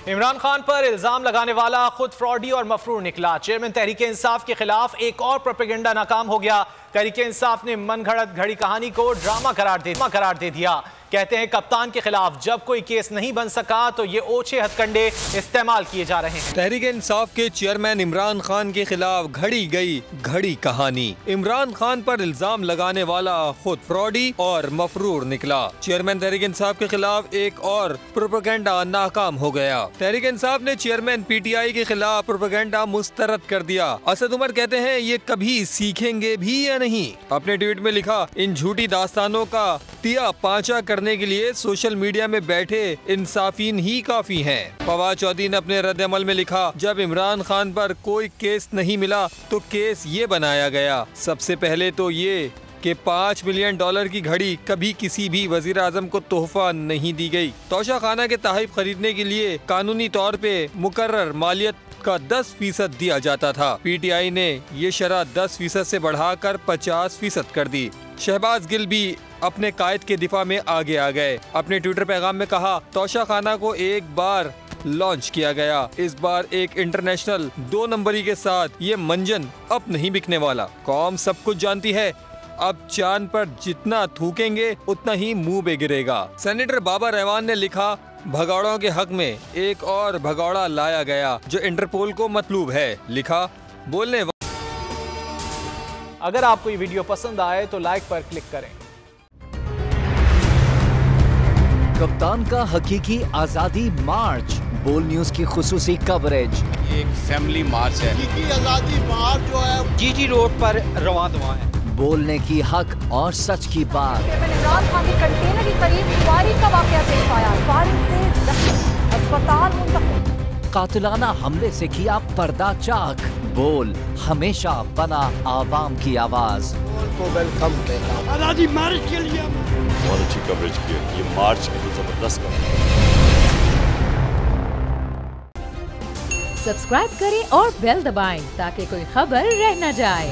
इमरान खान पर इल्जाम लगाने वाला खुद फ्रॉडी और मफरूर निकला। चेयरमैन तहरीक इंसाफ के खिलाफ एक और प्रोपेगेंडा नाकाम हो गया। तहरीक इंसाफ ने मनगढ़ंत घड़ी कहानी को ड्रामा करार दे दिया। कहते हैं कप्तान के खिलाफ जब कोई केस नहीं बन सका तो ये ओछे हथकंडे इस्तेमाल किए जा रहे हैं। तहरीक इंसाफ के चेयरमैन इमरान खान के खिलाफ घड़ी गई घड़ी कहानी। इमरान खान पर इल्जाम लगाने वाला खुद फ्रॉडी और मफरूर निकला। चेयरमैन तहरीक इंसाफ के खिलाफ एक और प्रोपेगेंडा नाकाम हो गया। तहरीक इंसाफ ने चेयरमैन PTI के खिलाफ प्रोपेगेंडा मुस्तरद कर दिया। असद उमर कहते हैं ये कभी सीखेंगे भी या नहीं। अपने ट्वीट में लिखा, इन झूठी दास्तानों का तिया पांचा करने के लिए सोशल मीडिया में बैठे इंसाफीन ही काफी हैं। फवाद चौधरी ने अपने रद्द अमल में लिखा, जब इमरान खान पर कोई केस नहीं मिला तो केस ये बनाया गया। सबसे पहले तो ये कि $5 मिलियन की घड़ी कभी किसी भी वजीर आजम को तोहफा नहीं दी गई। तोशा खाना के तहफ़ खरीदने के लिए कानूनी तौर पे मुकर्रर मालियत का 10% दिया जाता था। PTI ने ये शरह 10% से बढ़ाकर 50% कर दी। शहबाज गिल भी अपने कायद के दिफा में आगे आ गए। अपने ट्विटर पैगाम में कहा, तोशा खाना को एक बार लॉन्च किया गया, इस बार एक इंटरनेशनल 2 नंबरी के साथ। ये मंजन अब नहीं बिकने वाला। कौम सब कुछ जानती है, अब चांद पर जितना थूकेंगे उतना ही मुंह पे गिरेगा। सेनेटर बाबा रहमान ने लिखा, भगौड़ों के हक में एक और भगौड़ा लाया गया जो इंटरपोल को मतलूब है। लिखा, बोलने अगर आपको ये वीडियो पसंद आए तो लाइक पर क्लिक करें। कप्तान का हकीकी आजादी मार्च, बोल न्यूज की खुसूसी कवरेज। ये एक फैमिली मार्च है। हकीकी आजादी मार्च जो है GT रोड पर रवां दवा है। बोलने की हक और सच की बात। इमरान खान के कंटेनर के करीब फायरिंग का वाकया पेश आया। फायरिंग से जख्मी, अस्पताल मुंतकिल। कातिलाना हमले से किया पर्दा चाक। बोल हमेशा बना आवाम की आवाज। को वेलकम देगा आजादी मार्च के लिए। बहुत अच्छी कवरेज की है ये मार्च की, तो जबरदस्त कवरेज। सब्सक्राइब करें और बेल दबाएं ताकि कोई खबर रह न जाए।